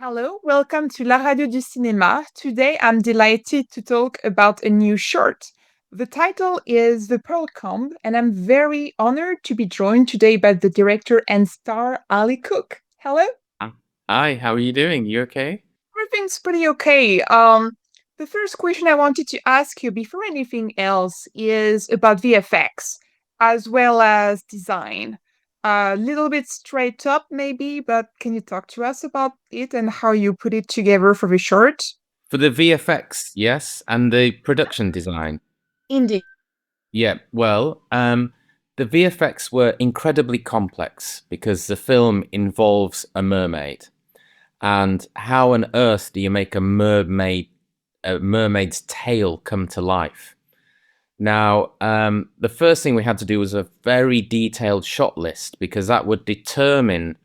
Hello, welcome to La Radio du Cinéma. Today I'm delighted to talk about a new short. The title is The Pearl Comb, and I'm very honored to be joined today by the director and star Ali Cook. Hello? Ah, Hi, how are you doing? You okay? Everything's pretty okay. The first question I wanted to ask you before anything else is about VFX as well as design. A little bit straight up, maybe, but can you talk to us about it and how you put it together for the short? For the VFX, yes, and the production design. Indeed. Yeah, the VFX were incredibly complex because the film involves a mermaid. And how on earth do you make a mermaid's tail come to life? Now, the first thing we had to do was a very detailed shot list because that would determine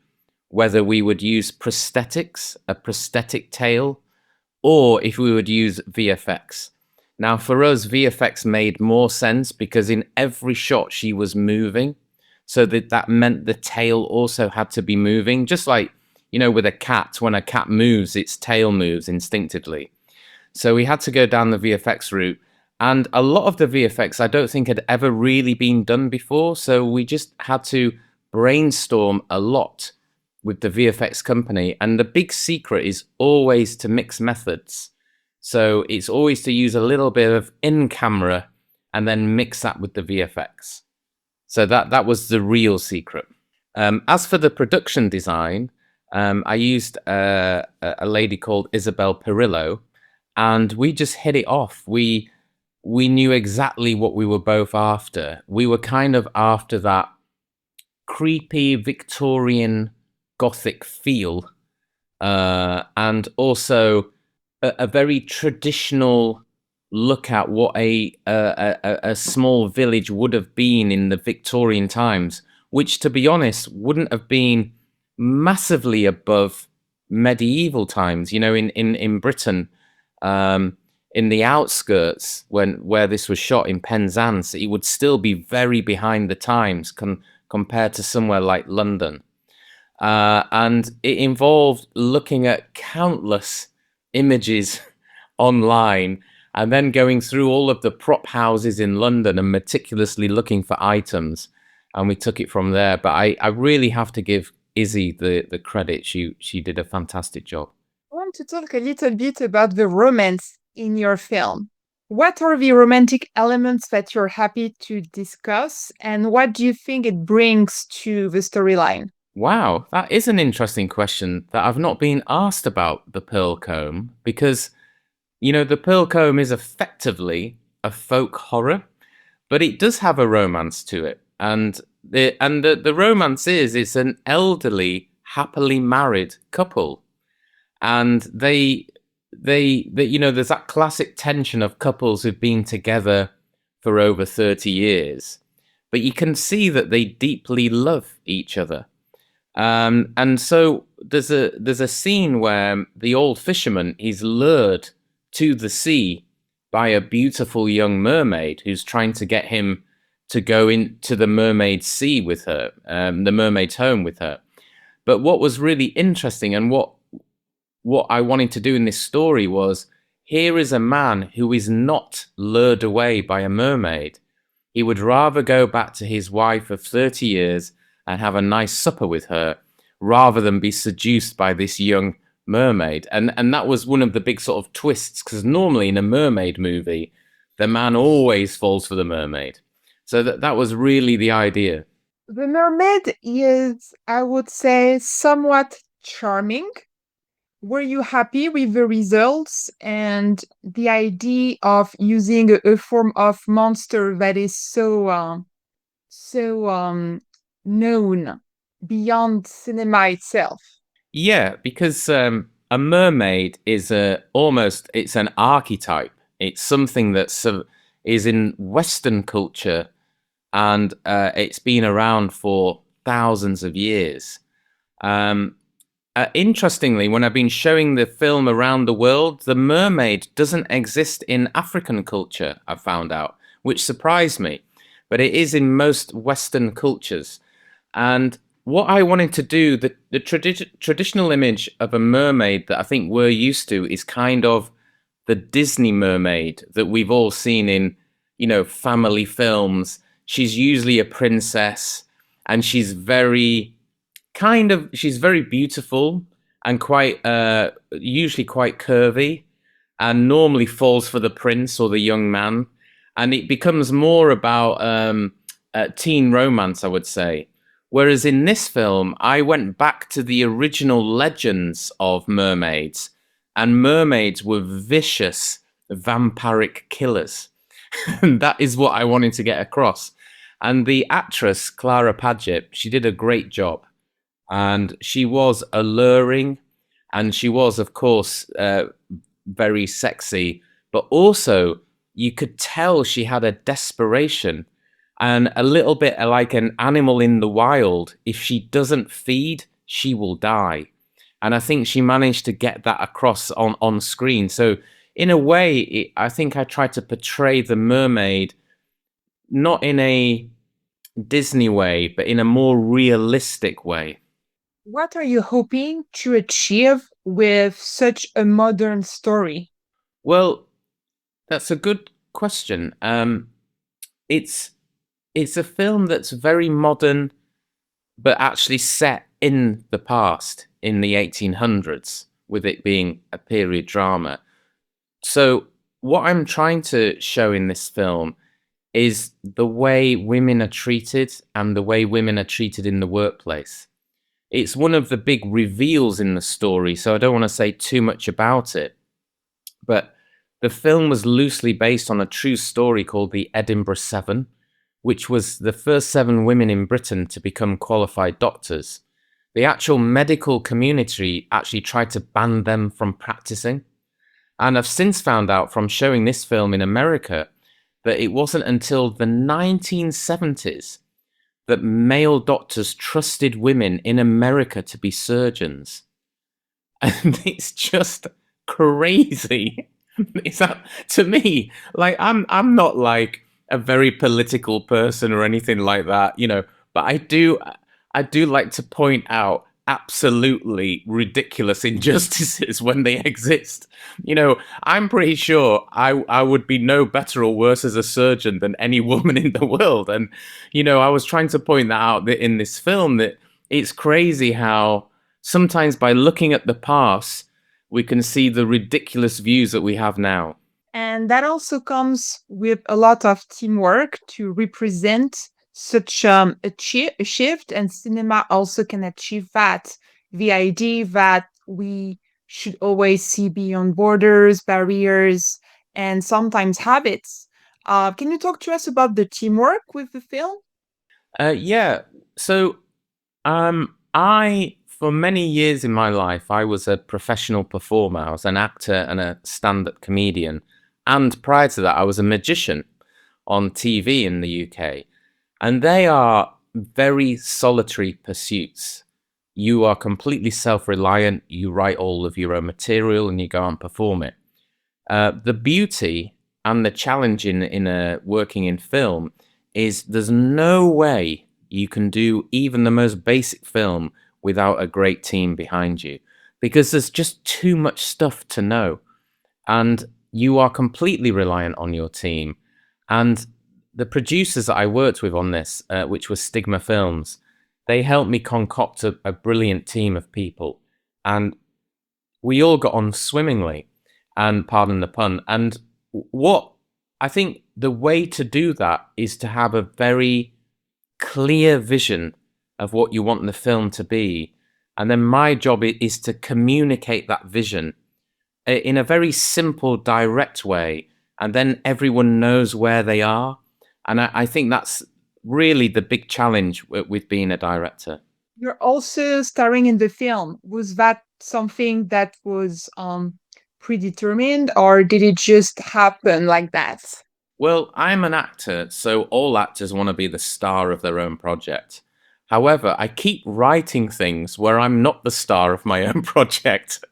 whether we would use prosthetics, a prosthetic tail, or if we would use VFX. Now, for us, VFX made more sense because in every shot she was moving. So that meant the tail also had to be moving, just like, with a cat, when a cat moves, its tail moves instinctively. So we had to go down the VFX route. And a lot of the VFX I don't think had ever really been done before. So we just had to brainstorm a lot with the VFX company. And the big secret is always to mix methods. So it's always to use a little bit of in camera and then mix that with the VFX. So that was the real secret. As for the production design, I used a lady called Isabel Perillo, and we just hit it off. We knew exactly what we were both after. We were kind of after that creepy Victorian Gothic feel, and also a very traditional look at what a small village would have been in the Victorian times, which, to be honest, wouldn't have been massively above medieval times. In Britain, in the outskirts, where this was shot in Penzance, it would still be very behind the times compared to somewhere like London. And it involved looking at countless images online and then going through all of the prop houses in London and meticulously looking for items. And we took it from there. But I really have to give Izzy the credit. She did a fantastic job. I want to talk a little bit about the romance in your film. What are the romantic elements that you're happy to discuss, and what do you think it brings to the storyline? Wow, that is an interesting question that I've not been asked about the Pearl Comb because, the Pearl Comb is effectively a folk horror, but it does have a romance to it. And the romance is it's an elderly, happily married couple. And there's that classic tension of couples who've been together for over 30 years, but you can see that they deeply love each other. And so there's a scene where the old fisherman is lured to the sea by a beautiful young mermaid who's trying to get him to go into the mermaid's sea with her, the mermaid's home with her. But what was really interesting and what I wanted to do in this story was here is a man who is not lured away by a mermaid. He would rather go back to his wife of 30 years and have a nice supper with her rather than be seduced by this young mermaid. And that was one of the big sort of twists, because normally in a mermaid movie, the man always falls for the mermaid. So that was really the idea. The mermaid is, I would say, somewhat charming. Were you happy with the results and the idea of using a form of monster that is so known beyond cinema itself? Yeah, because a mermaid is it's an archetype. It's something is in Western culture, and it's been around for thousands of years. Um, Interestingly, when I've been showing the film around the world, the mermaid doesn't exist in African culture, I've found out, which surprised me. But it is in most Western cultures. And what I wanted to do, the traditional image of a mermaid that I think we're used to is kind of the Disney mermaid that we've all seen in, family films. She's usually a princess, and she's very beautiful and quite usually quite curvy, and normally falls for the prince or the young man, and it becomes more about teen romance, I would say. Whereas in this film, I went back to the original legends of mermaids, and mermaids were vicious vampiric killers. And that is what I wanted to get across. And the actress, Clara Paget, she did a great job. And she was alluring, and she was, of course, very sexy, but also you could tell she had a desperation and a little bit like an animal in the wild. If she doesn't feed, she will die. And I think she managed to get that across on screen. So, in a way, I think I tried to portray the mermaid not in a Disney way, but in a more realistic way. What are you hoping to achieve with such a modern story? Well, that's a good question. It's it's a film that's very modern, but actually set in the past, in the 1800s, with it being a period drama. So, what I'm trying to show in this film is the way women are treated and the way women are treated in the workplace. It's one of the big reveals in the story, so I don't want to say too much about it. But the film was loosely based on a true story called the Edinburgh Seven, which was the first 7 women in Britain to become qualified doctors. The actual medical community actually tried to ban them from practicing. And I've since found out from showing this film in America that it wasn't until the 1970s that male doctors trusted women in America to be surgeons. And it's just crazy. It's that to me, like I'm not like a very political person or anything like that, but I do like to point out absolutely ridiculous injustices when they exist. I'm pretty sure I would be no better or worse as a surgeon than any woman in the world. And I was trying to point that out that in this film that it's crazy how sometimes by looking at the past we can see the ridiculous views that we have now. And that also comes with a lot of teamwork to represent such a shift, and cinema also can achieve that. The idea that we should always see beyond borders, barriers, and sometimes habits. Can you talk to us about the teamwork with the film? Yeah. So, I for many years in my life, I was a professional performer. I was an actor and a stand-up comedian, and prior to that, I was a magician on TV in the UK. And they are very solitary pursuits. You are completely self-reliant. You write all of your own material, and you go and perform it. The beauty and the challenge in working in film is there's no way you can do even the most basic film without a great team behind you, because there's just too much stuff to know, and you are completely reliant on your team. And the producers that I worked with on this, which was Stigma Films, they helped me concoct a brilliant team of people, and we all got on swimmingly, and pardon the pun. And what I think the way to do that is to have a very clear vision of what you want the film to be. And then my job is to communicate that vision in a very simple, direct way. And then everyone knows where they are. And I think that's really the big challenge with being a director. You're also starring in the film. Was that something that was predetermined, or did it just happen like that? Well, I'm an actor, so all actors want to be the star of their own project. However, I keep writing things where I'm not the star of my own project.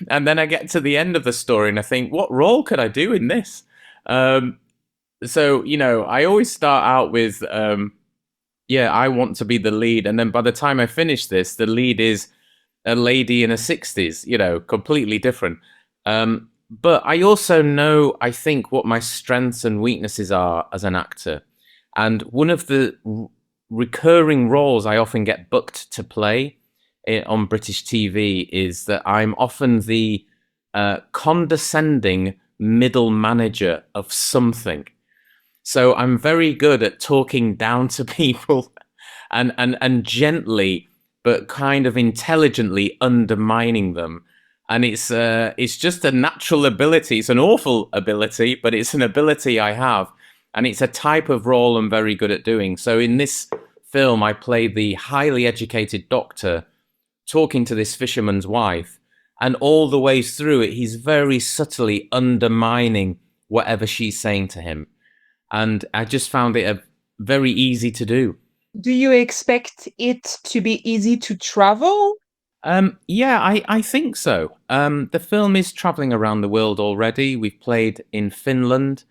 And then I get to the end of the story and I think, what role could I do in this? So, I always start out with yeah, I want to be the lead. And then by the time I finish this, the lead is a lady in her 60s, completely different. But I also know, I think, what my strengths and weaknesses are as an actor. And one of the recurring roles I often get booked to play on British TV is that I'm often the condescending middle manager of something. So I'm very good at talking down to people and gently but kind of intelligently undermining them. And it's just a natural ability. It's an awful ability, but it's an ability I have. And it's a type of role I'm very good at doing. So in this film, I play the highly educated doctor talking to this fisherman's wife. And all the way through it, he's very subtly undermining whatever she's saying to him. And I just found it very easy to do. Do you expect it to be easy to travel? Yeah, I think so. The film is traveling around the world already. We've played in Finland.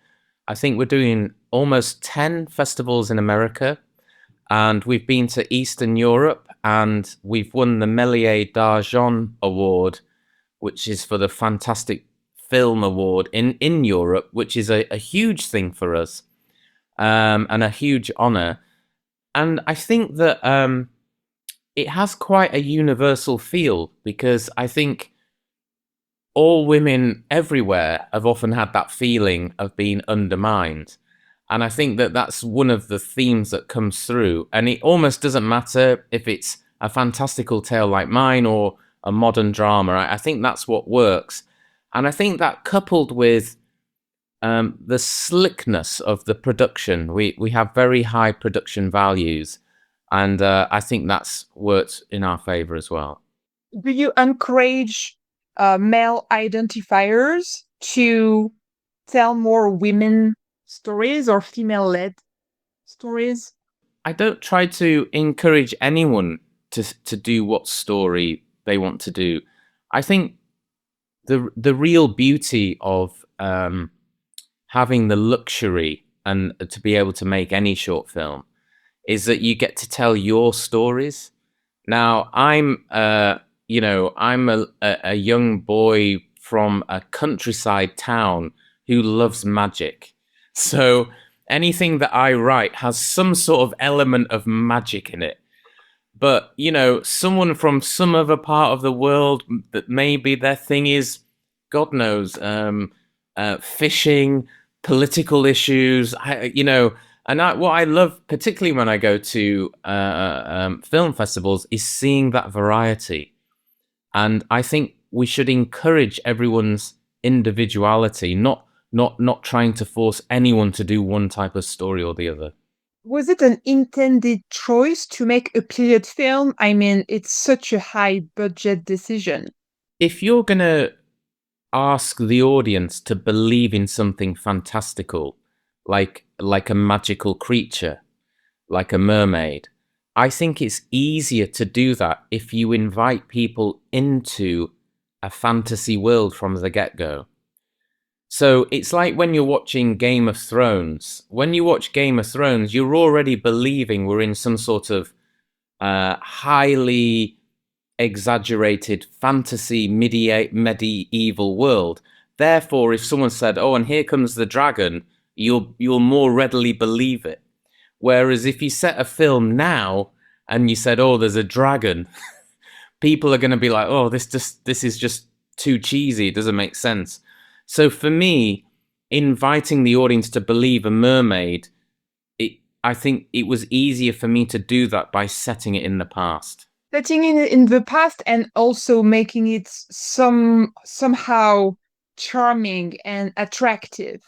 I think we're doing almost 10 festivals in America. And we've been to Eastern Europe and we've won the Méliès d'Argent Award, which is for the Fantastic Film Award in Europe, which is a huge thing for us, and a huge honor. And I think that it has quite a universal feel because I think all women everywhere have often had that feeling of being undermined. And I think that that's one of the themes that comes through. And it almost doesn't matter if it's a fantastical tale like mine or a modern drama. I think that's what works. And I think that coupled with the slickness of the production, we have very high production values. And I think that's worked in our favor as well. Do you encourage male identifiers to tell more women stories or female led stories? I don't try to encourage anyone to do what story they want to do. I think the real beauty of having the luxury and to be able to make any short film is that you get to tell your stories. Now, I'm a young boy from a countryside town who loves magic. So anything that I write has some sort of element of magic in it. But, someone from some other part of the world that maybe their thing is, God knows, fishing, political issues, what I love, particularly when I go to film festivals, is seeing that variety. And I think we should encourage everyone's individuality, not trying to force anyone to do one type of story or the other. Was it an intended choice to make a period film? I mean, it's such a high budget decision. If you're going to ask the audience to believe in something fantastical, like a magical creature, like a mermaid, I think it's easier to do that if you invite people into a fantasy world from the get-go. So it's like when you're watching Game of Thrones. When you watch Game of Thrones, you're already believing we're in some sort of highly exaggerated fantasy medieval world. Therefore, if someone said, "Oh, and here comes the dragon," you'll more readily believe it. Whereas if you set a film now and you said, "Oh, there's a dragon," people are going to be like, "Oh, this is just too cheesy. It doesn't make sense." So for me, inviting the audience to believe a mermaid, I think it was easier for me to do that by setting it in the past. Setting it in the past and also making it somehow charming and attractive.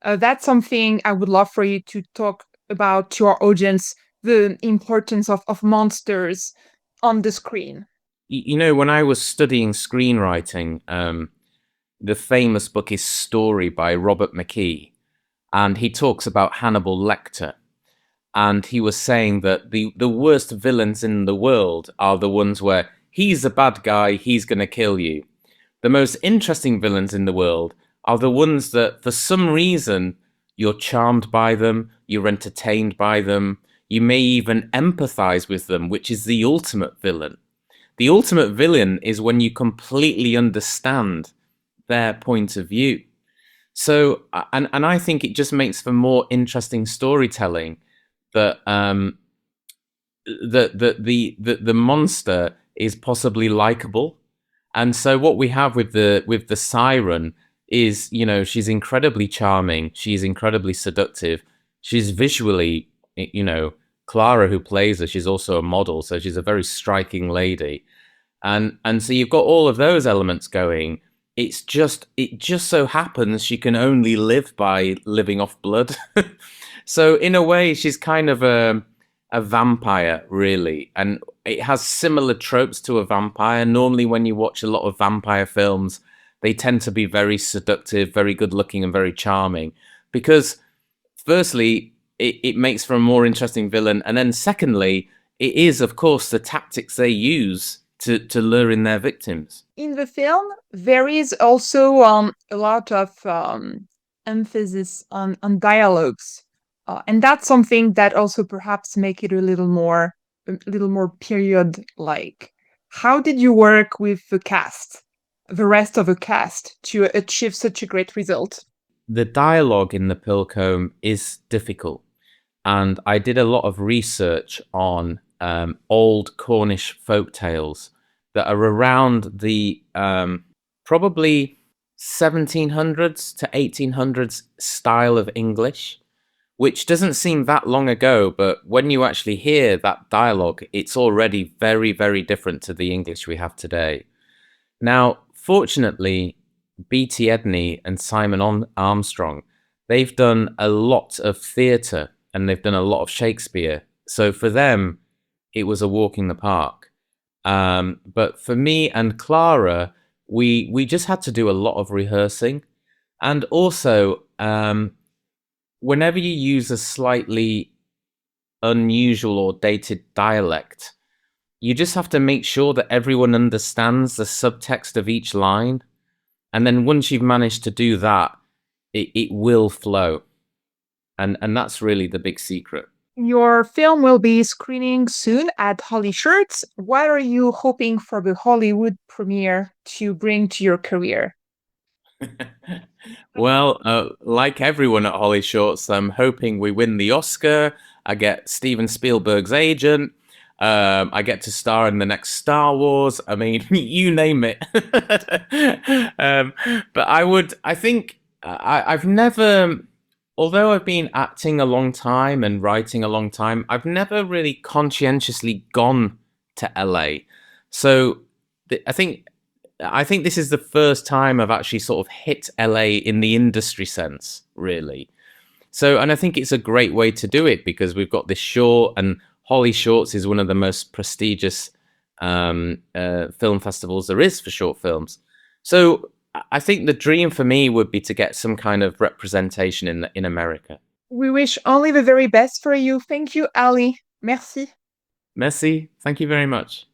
That's something I would love for you to talk about to our audience, the importance of monsters on the screen. When I was studying screenwriting, the famous book is Story by Robert McKee, and he talks about Hannibal Lecter. And he was saying that the worst villains in the world are the ones where he's a bad guy, he's going to kill you. The most interesting villains in the world are the ones that, for some reason, you're charmed by them, you're entertained by them, You may even empathize with them, which is the ultimate villain. The ultimate villain is when you completely understand their point of view. So, and I think it just makes for more interesting storytelling that the monster is possibly likable. And so what we have with the siren is, you know, she's incredibly charming, she's incredibly seductive, she's visually, you know, Clara, who plays her, she's also a model, so she's a very striking lady. And so you've got all of those elements going. It just so happens she can only live by living off blood. So in a way, she's kind of a vampire, really, and it has similar tropes to a vampire. Normally, when you watch a lot of vampire films, they tend to be very seductive, very good looking, and very charming. Because firstly, it makes for a more interesting villain, and then secondly, it is, of course, the tactics they use to lure in their victims. In the film, there is also a lot of emphasis on dialogues, and that's something that also perhaps make it a little more period like. How did you work with the rest of the cast, to achieve such a great result? The dialogue in the Pilcombe is difficult, and I did a lot of research on old Cornish folk tales that are around the probably 1700s to 1800s style of English, which doesn't seem that long ago, but when you actually hear that dialogue, it's already very, very different to the English we have today. Now, fortunately, B.T. Edney and Simon Armstrong, they've done a lot of theatre and they've done a lot of Shakespeare. So for them, it was a walk in the park. But for me and Clara, we just had to do a lot of rehearsing. And also, whenever you use a slightly unusual or dated dialect, you just have to make sure that everyone understands the subtext of each line. And then once you've managed to do that, it will flow. And that's really the big secret. Your film will be screening soon at Holly Shirts. What are you hoping for the Hollywood premiere to bring to your career? Well, like everyone at Holly Shorts, I'm hoping we win the Oscar. I get Steven Spielberg's agent. I get to star in the next Star Wars. I mean, you name it. um, but I think I've never, although I've been acting a long time and writing a long time, I've never really conscientiously gone to LA. So I think this is the first time I've actually sort of hit LA in the industry sense, really. So, and I think it's a great way to do it because we've got this short, and Holly Shorts is one of the most prestigious film festivals there is for short films. So, I think the dream for me would be to get some kind of representation in America. We wish only the very best for you. Thank you, Ali. Merci. Merci. Thank you very much.